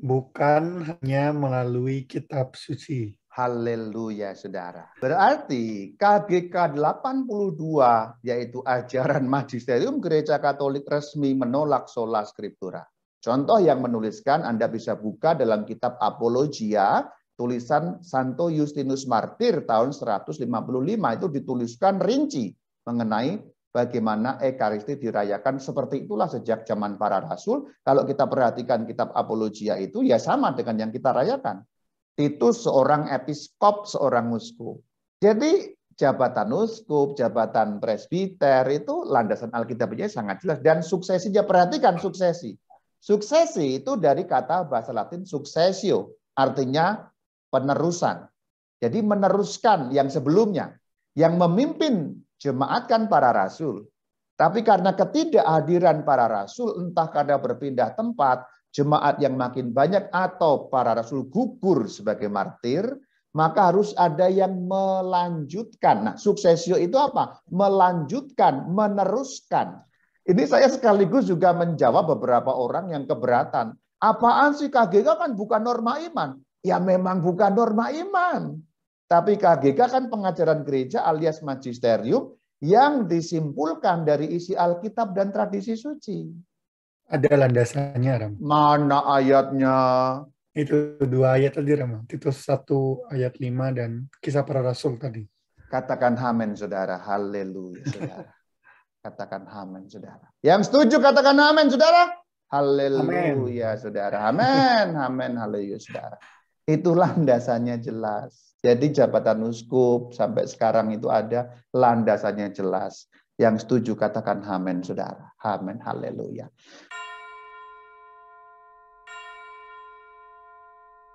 bukan hanya melalui kitab suci. Haleluya, saudara. Berarti KGK 82, yaitu ajaran magisterium Gereja Katolik resmi menolak sola scriptura. Contoh yang menuliskan, Anda bisa buka dalam kitab Apologia, tulisan Santo Justinus Martir tahun 155, itu dituliskan rinci mengenai bagaimana Ekaristi dirayakan. Seperti itulah sejak zaman para rasul. Kalau kita perhatikan kitab Apologia itu, ya sama dengan yang kita rayakan. Titus seorang episkop, seorang uskup. Jadi jabatan uskup, jabatan presbiter itu landasan Alkitabianya sangat jelas. Dan suksesinya, perhatikan suksesi. Suksesi itu dari kata bahasa Latin successio, artinya penerusan. Jadi meneruskan yang sebelumnya. Yang memimpin jemaat kan para rasul. Tapi karena ketidakhadiran para rasul, entah karena berpindah tempat, jemaat yang makin banyak, atau para rasul gugur sebagai martir, maka harus ada yang melanjutkan. Nah, suksesio itu apa? Melanjutkan, meneruskan. Ini saya sekaligus juga menjawab beberapa orang yang keberatan. Apaan sih KGK kan bukan norma iman? Ya memang bukan norma iman. Tapi KGK kan pengajaran gereja alias magisterium yang disimpulkan dari isi Alkitab dan tradisi suci. Ada landasannya, Ram. Mana ayatnya? Itu 2 ayat tadi, Ram. Titus 1 ayat 5 dan Kisah Para Rasul tadi. Katakan amin, saudara. Haleluya, saudara. Katakan amin, saudara. Yang setuju katakan amin, saudara. Haleluya, saudara. Amin, amin, haleluya, saudara. Itulah landasannya jelas. Jadi jabatan uskup sampai sekarang itu ada landasannya jelas. Yang setuju katakan amin, saudara. Amin, haleluya.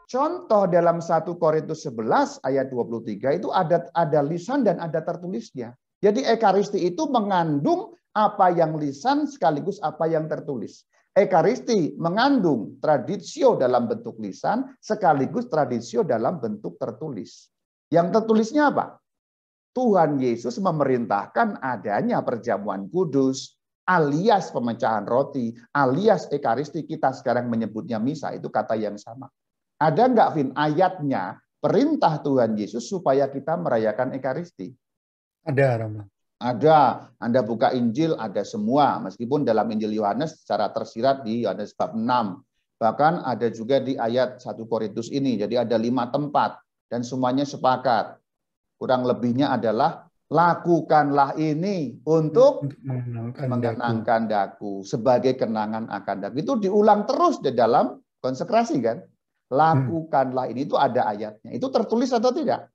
Contoh dalam 1 Korintus 11 ayat 23 itu ada lisan dan ada tertulisnya. Jadi Ekaristi itu mengandung apa yang lisan sekaligus apa yang tertulis. Ekaristi mengandung tradisio dalam bentuk lisan sekaligus tradisio dalam bentuk tertulis. Yang tertulisnya apa? Tuhan Yesus memerintahkan adanya perjamuan kudus, alias pemecahan roti, alias Ekaristi, kita sekarang menyebutnya misa, itu kata yang sama. Ada enggak, Vin, ayatnya perintah Tuhan Yesus supaya kita merayakan Ekaristi? Ada, Rama. Ada. Anda buka Injil, ada semua. Meskipun dalam Injil Yohanes secara tersirat di Yohanes bab 6. Bahkan ada juga di ayat 1 Korintus ini. Jadi ada 5 tempat. Dan semuanya sepakat. Kurang lebihnya adalah lakukanlah ini untuk mengenangkan daku. Sebagai kenangan akan daku. Itu diulang terus di dalam konsekrasi kan. Lakukanlah ini, itu ada ayatnya. Itu tertulis atau tidak?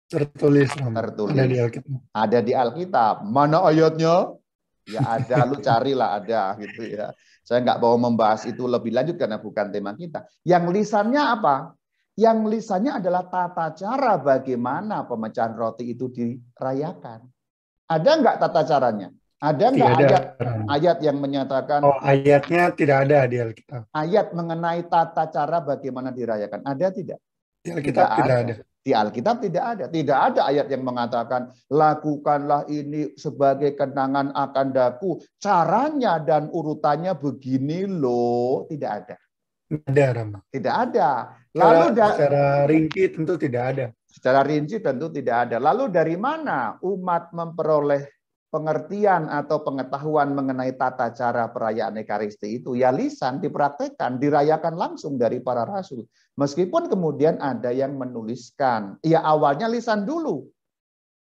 Tertulis. Tertulis. Ada di Alkitab. Ada di Alkitab. Mana ayatnya? Ya ada, lu carilah, ada gitu ya. Saya nggak mau membahas itu lebih lanjut karena bukan tema kita. Yang lisannya apa? Yang lisannya adalah tata cara bagaimana pemecahan roti itu dirayakan. Ada nggak tata caranya? Ada nggak ayat yang menyatakan? Oh, ayatnya tidak ada di Alkitab. Ayat mengenai tata cara bagaimana dirayakan. Ada tidak? Di Alkitab tidak ada. Di Alkitab tidak ada. Tidak ada ayat yang mengatakan lakukanlah ini sebagai kenangan akan daku. Caranya dan urutannya begini loh. Tidak ada. Ada, Rama. Tidak ada. Lalu secara rinci tentu tidak ada. Secara rinci tentu tidak ada. Lalu dari mana umat memperoleh pengertian atau pengetahuan mengenai tata cara perayaan Ekaristi itu? Ya lisan, dipraktekkan, dirayakan langsung dari para rasul. Meskipun kemudian ada yang menuliskan. Ya awalnya lisan dulu.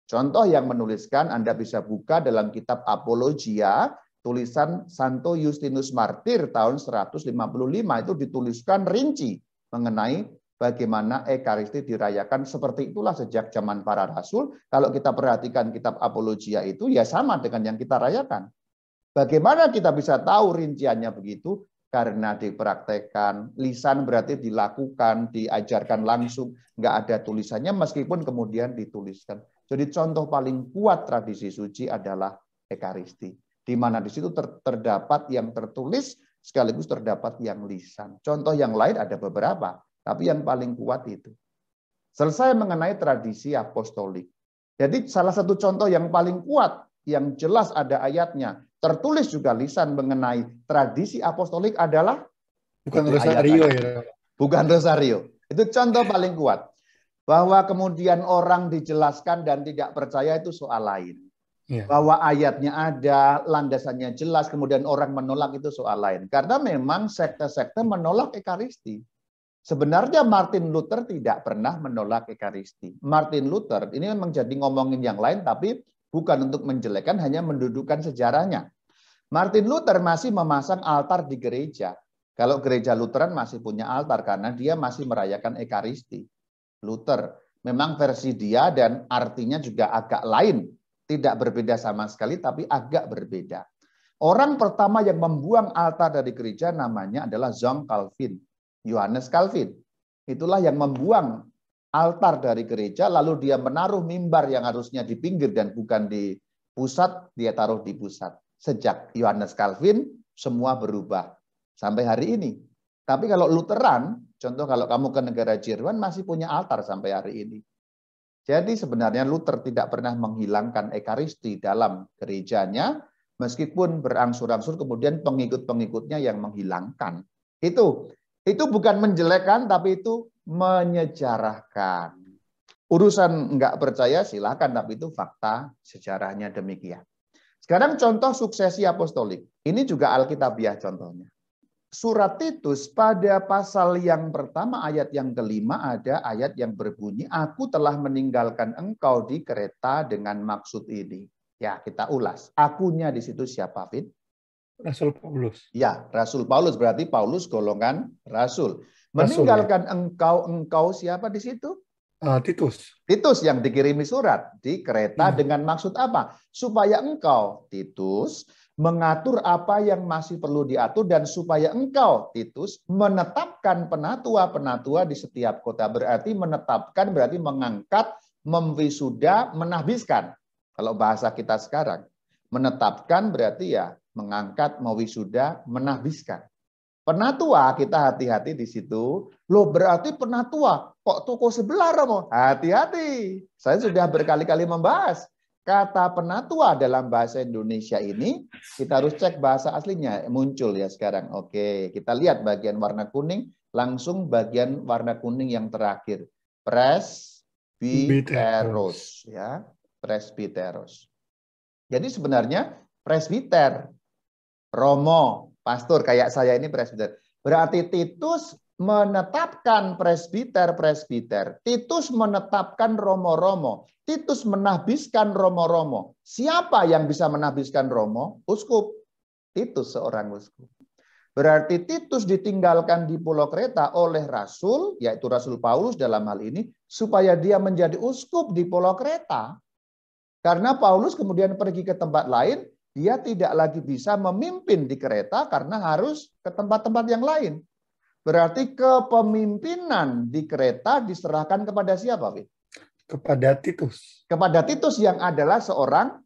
Contoh yang menuliskan Anda bisa buka dalam kitab Apologia, tulisan Santo Justinus Martir tahun 155, itu dituliskan rinci mengenai bagaimana Ekaristi dirayakan. Seperti itulah sejak zaman para rasul. Kalau kita perhatikan kitab Apologia itu ya sama dengan yang kita rayakan. Bagaimana kita bisa tahu rinciannya begitu? Karena dipraktekkan. Lisan berarti dilakukan, diajarkan langsung. Nggak ada tulisannya meskipun kemudian dituliskan. Jadi contoh paling kuat tradisi suci adalah Ekaristi. Di mana di situ terdapat yang tertulis sekaligus terdapat yang lisan. Contoh yang lain ada beberapa. Tapi yang paling kuat itu. Selesai mengenai tradisi apostolik. Jadi salah satu contoh yang paling kuat, yang jelas ada ayatnya, tertulis juga lisan mengenai tradisi apostolik adalah Bukan Itu Rosario ayat-ayat. ya. Bukan rosario. Itu contoh paling kuat. Bahwa kemudian orang dijelaskan dan tidak percaya itu soal lain. Iya. Bahwa ayatnya ada, landasannya jelas, kemudian orang menolak itu soal lain. Karena memang sekte-sekte menolak Ekaristi. Sebenarnya Martin Luther tidak pernah menolak Ekaristi. Martin Luther ini memang jadi ngomongin yang lain, tapi bukan untuk menjelekkan, hanya mendudukan sejarahnya. Martin Luther masih memasang altar di gereja. Kalau gereja Lutheran masih punya altar karena dia masih merayakan Ekaristi. Luther memang versi dia dan artinya juga agak lain. Tidak berbeda sama sekali, tapi agak berbeda. Orang pertama yang membuang altar dari gereja namanya adalah John Calvin. Yohanes Calvin. Itulah yang membuang altar dari gereja, lalu dia menaruh mimbar yang harusnya di pinggir dan bukan di pusat, dia taruh di pusat. Sejak Yohanes Calvin, semua berubah. Sampai hari ini. Tapi kalau Lutheran, contoh kalau kamu ke negara Jerman, masih punya altar sampai hari ini. Jadi sebenarnya Luther tidak pernah menghilangkan Ekaristi dalam gerejanya, meskipun berangsur-angsur kemudian pengikut-pengikutnya yang menghilangkan. Itu bukan menjelekkan, tapi itu menyejarahkan. Urusan nggak percaya silahkan, tapi itu fakta sejarahnya demikian. Sekarang contoh suksesi apostolik. Ini juga Alkitabiah contohnya. Surat Titus pada pasal yang pertama ayat yang kelima ada ayat yang berbunyi, aku telah meninggalkan engkau di Kreta dengan maksud ini. Ya, kita ulas. Akunya di situ siapa, Fit? Rasul Paulus. Ya, Rasul Paulus, berarti Paulus golongan rasul. Rasul ya. Meninggalkan engkau siapa di situ? Titus. Titus yang dikirimi surat di Kreta dengan maksud apa? Supaya engkau, Titus, mengatur apa yang masih perlu diatur dan supaya engkau, Titus, menetapkan penatua-penatua di setiap kota. Berarti menetapkan, berarti mengangkat, memwisuda, menahbiskan. Kalau bahasa kita sekarang, menetapkan berarti ya mengangkat, mewisuda, menahbiskan. Penatua, kita hati-hati di situ. Loh berarti penatua, kok toko sebelah Romo? Hati-hati. Saya sudah berkali-kali membahas. Kata penatua dalam bahasa Indonesia ini, kita harus cek bahasa aslinya. Muncul ya sekarang. Oke, kita lihat bagian warna kuning, langsung bagian warna kuning yang terakhir. Presbiteros. Ya, presbiteros. Jadi sebenarnya presbiter, Romo, pastor kayak saya ini presbiter. Berarti Titus menetapkan presbiter-presbiter. Titus menetapkan romo-romo. Titus menahbiskan romo-romo. Siapa yang bisa menahbiskan romo? Uskup. Titus seorang uskup. Berarti Titus ditinggalkan di Pulau Kreta oleh rasul, yaitu Rasul Paulus dalam hal ini, supaya dia menjadi uskup di Pulau Kreta. Karena Paulus kemudian pergi ke tempat lain, dia tidak lagi bisa memimpin di Kreta karena harus ke tempat-tempat yang lain. Berarti kepemimpinan di Kreta diserahkan kepada siapa, Fit? Kepada Titus. Kepada Titus yang adalah seorang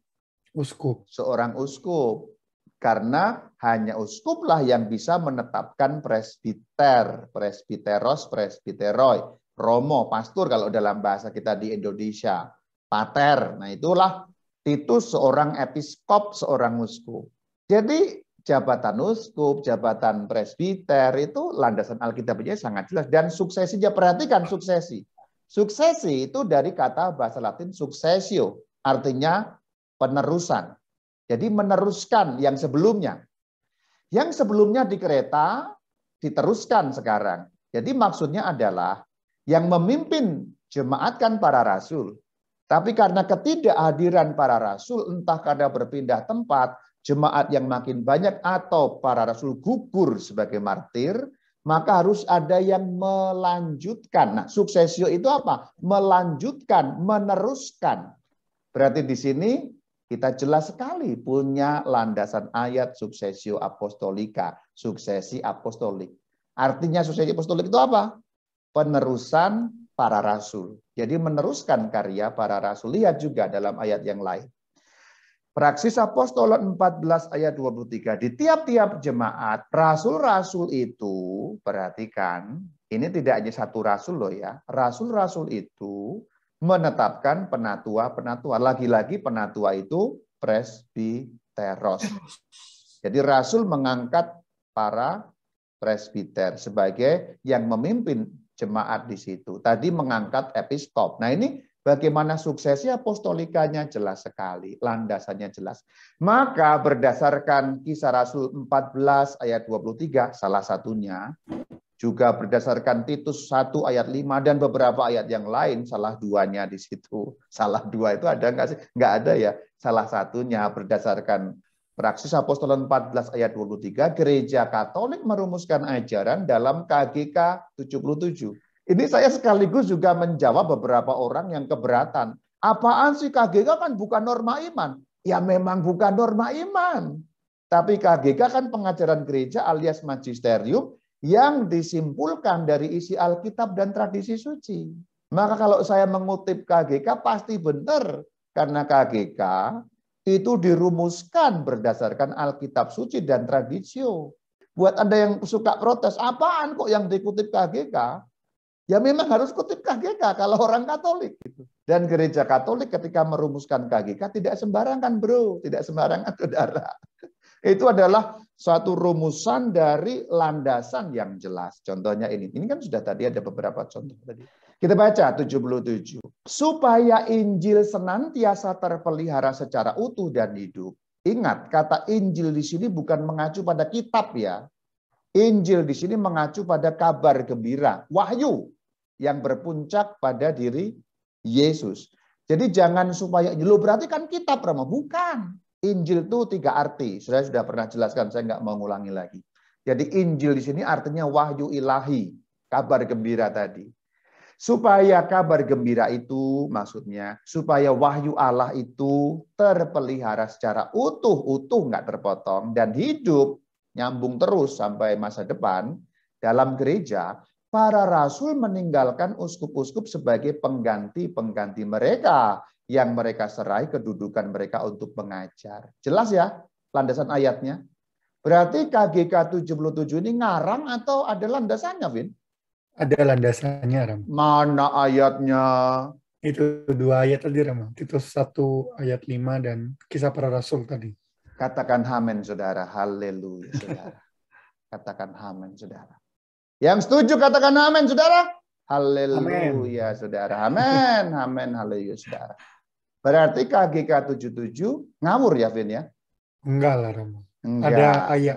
uskup. Seorang uskup. Karena hanya uskuplah yang bisa menetapkan presbiter, presbiteros, presbiteroi, romo, pastor kalau dalam bahasa kita di Indonesia, pater. Nah itulah Titus seorang episkop, seorang uskup. Jadi jabatan uskup, jabatan presbiter itu landasan Alkitabiahnya sangat jelas. Dan suksesinya, perhatikan suksesi. Suksesi itu dari kata bahasa Latin successio, artinya penerusan. Jadi meneruskan yang sebelumnya. Yang sebelumnya di Kreta diteruskan sekarang. Jadi maksudnya adalah yang memimpin jemaat kan para rasul. Tapi karena ketidakhadiran para rasul, entah karena berpindah tempat, jemaat yang makin banyak, atau para rasul gugur sebagai martir, maka harus ada yang melanjutkan. Nah, suksesio itu apa? Melanjutkan, meneruskan. Berarti di sini kita jelas sekali punya landasan ayat suksesio apostolika, suksesi apostolik. Artinya suksesi apostolik itu apa? Penerusan para rasul. Jadi meneruskan karya para rasul. Lihat juga dalam ayat yang lain. Praksis Apostolat 14 ayat 23. Di tiap-tiap jemaat, rasul-rasul itu, perhatikan, ini tidak hanya satu rasul loh ya. Rasul-rasul itu menetapkan penatua-penatua. Lagi-lagi penatua itu presbiteros. Jadi rasul mengangkat para presbiter sebagai yang memimpin jemaat di situ. Tadi mengangkat episkop. Nah ini bagaimana suksesnya apostolikanya jelas sekali, landasannya jelas. Maka berdasarkan Kisah Rasul 14 ayat 23 salah satunya, juga berdasarkan Titus 1 ayat 5 dan beberapa ayat yang lain, salah duanya di situ. Salah dua itu ada nggak sih? Nggak ada ya. Salah satunya berdasarkan Praksis Apostolan 14 ayat 23, Gereja Katolik merumuskan ajaran dalam KGK 77. Ini saya sekaligus juga menjawab beberapa orang yang keberatan. Apaan sih KGK kan bukan norma iman? Ya memang bukan norma iman. Tapi KGK kan pengajaran gereja alias magisterium yang disimpulkan dari isi Alkitab dan tradisi suci. Maka kalau saya mengutip KGK pasti benar. Karena KGK itu dirumuskan berdasarkan Alkitab suci dan tradisio. Buat Anda yang suka protes, apaan kok yang dikutip KGK? Ya memang harus kutip KGK kalau orang Katolik. Dan gereja Katolik ketika merumuskan KGK tidak sembarangan bro, tidak sembarangan saudara. Itu adalah suatu rumusan dari landasan yang jelas. Contohnya ini kan sudah tadi ada beberapa contoh tadi. Kita baca 77. Supaya Injil senantiasa terpelihara secara utuh dan hidup. Ingat, kata Injil di sini bukan mengacu pada kitab ya. Injil di sini mengacu pada kabar gembira, wahyu yang berpuncak pada diri Yesus. Jadi jangan supaya lo berarti kan kitab Rama, bukan. Injil itu 3 arti. Saya sudah pernah jelaskan, saya nggak mau ngulangi lagi. Jadi Injil di sini artinya wahyu ilahi, kabar gembira tadi. Supaya kabar gembira itu maksudnya, supaya wahyu Allah itu terpelihara secara utuh nggak terpotong, dan hidup, nyambung terus sampai masa depan, dalam gereja, para rasul meninggalkan uskup-uskup sebagai pengganti-pengganti mereka, yang mereka serai kedudukan mereka untuk mengajar. Jelas ya landasan ayatnya? Berarti KGK 77 ini ngarang atau ada landasannya, Vin? Ada landasannya, Ram. Mana ayatnya? Itu 2 ayat tadi, Ram. Titus 1 ayat 5 dan Kisah Para Rasul tadi. Katakan amin, saudara. Haleluya, saudara. Katakan amin, saudara. Yang setuju katakan amin, saudara. Haleluya, saudara. Amin, amin, haleluya, saudara. Berarti KGK 77 ngawur ya, Vin ya? Enggak lah, Ram. Enggak.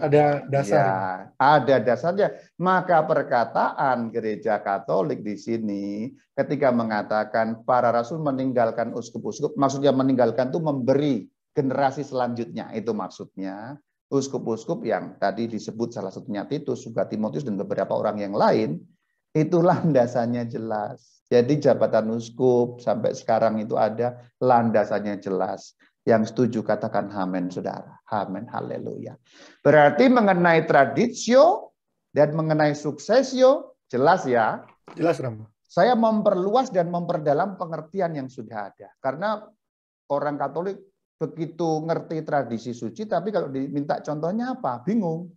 Ada dasar. Ya, ada dasarnya. Maka perkataan gereja Katolik di sini ketika mengatakan para rasul meninggalkan uskup-uskup, maksudnya meninggalkan itu memberi generasi selanjutnya. Itu maksudnya uskup-uskup yang tadi disebut salah satunya Titus, juga Timotius dan beberapa orang yang lain, itu landasannya jelas. Jadi jabatan uskup sampai sekarang itu ada landasannya jelas. Yang setuju katakan amin, saudara. Amin, haleluya. Berarti mengenai tradisio dan mengenai suksesio, jelas ya? Jelas, Ram. Saya memperluas dan memperdalam pengertian yang sudah ada. Karena orang Katolik begitu ngerti tradisi suci, tapi kalau diminta contohnya apa? Bingung.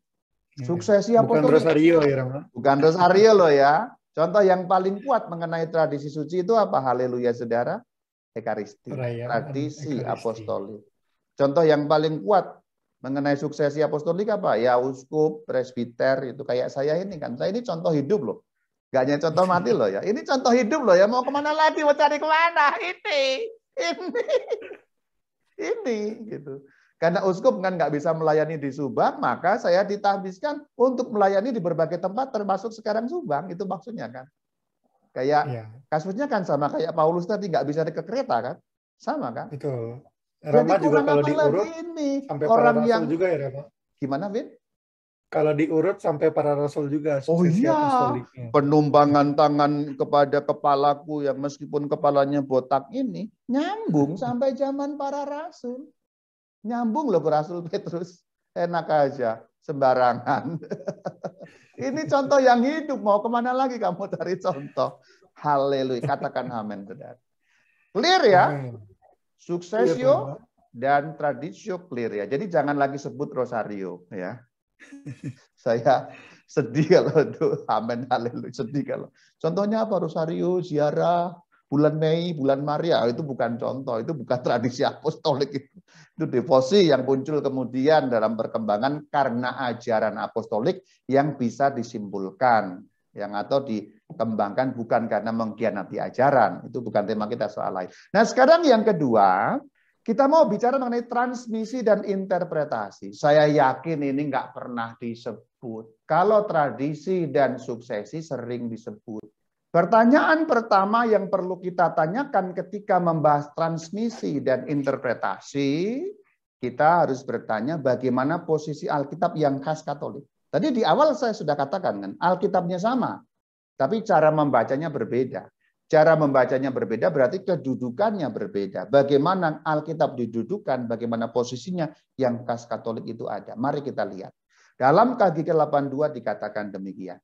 Suksesi bukan apostolik. Rosario ya, Ram. Bukan Rosario loh ya. Contoh yang paling kuat mengenai tradisi suci itu apa? Haleluya, saudara. Ekaristi, tradisi apostolik. Contoh yang paling kuat mengenai suksesi apostolik apa? Ya uskup, presbiter, itu kayak saya ini kan. Saya ini contoh hidup loh. Gak hanya contoh mati loh ya. Ini contoh hidup loh ya. Mau kemana lagi? Mau cari kemana? Ini gitu. Karena uskup kan nggak bisa melayani di Subang, maka saya ditahbiskan untuk melayani di berbagai tempat, termasuk sekarang Subang. Itu maksudnya kan. Kayak kasusnya kan sama kayak Paulus tadi, nggak bisa ke kereta kan, sama kan? Betul. Rama juga kalau diurut ini sampai orang para rasul yang juga ya, Rama. Gimana, Vin? Kalau diurut sampai para rasul juga. Oh iya, penumpangan tangan kepada kepalaku yang meskipun kepalanya botak ini nyambung sampai zaman para rasul. Nyambung loh Rasul Petrus, enak aja, sembarangan. Ini contoh yang hidup, mau kemana lagi kamu cari contoh? Haleluya, katakan amin, saudara. Clear ya? Suksesio dan tradisio clear ya. Jadi jangan lagi sebut Rosario ya. Saya sedih kalau itu amin, haleluya, sedih kalau. Contohnya apa? Rosario, ziarah, bulan Mei, bulan Maria, itu bukan contoh, itu bukan tradisi apostolik itu devosi yang muncul kemudian dalam perkembangan karena ajaran apostolik yang bisa disimpulkan, yang atau dikembangkan bukan karena mengkhianati ajaran. Itu bukan tema kita soal lain. Nah, sekarang yang kedua, kita mau bicara mengenai transmisi dan interpretasi. Saya yakin ini nggak pernah disebut. Kalau tradisi dan suksesi sering disebut. Pertanyaan pertama yang perlu kita tanyakan ketika membahas transmisi dan interpretasi, kita harus bertanya bagaimana posisi Alkitab yang khas Katolik. Tadi di awal saya sudah katakan kan, Alkitabnya sama, tapi cara membacanya berbeda. Cara membacanya berbeda berarti kedudukannya berbeda. Bagaimana Alkitab didudukan, bagaimana posisinya yang khas Katolik itu ada. Mari kita lihat. Dalam KGK 82 dikatakan demikian.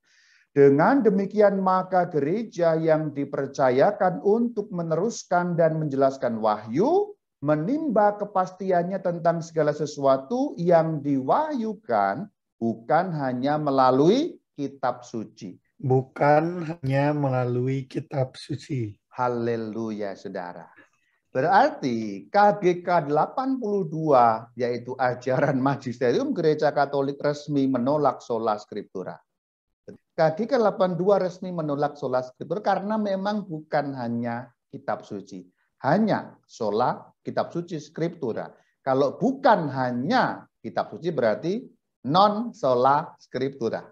Dengan demikian maka gereja yang dipercayakan untuk meneruskan dan menjelaskan wahyu, menimba kepastiannya tentang segala sesuatu yang diwahyukan bukan hanya melalui kitab suci. Bukan hanya melalui kitab suci. Haleluya, saudara. Berarti KGK 82, yaitu ajaran magisterium Gereja Katolik resmi menolak sola scriptura. KGK 82 resmi menolak sola scriptura karena memang bukan hanya kitab suci. Hanya sola kitab suci scriptura. Kalau bukan hanya kitab suci berarti non sola scriptura.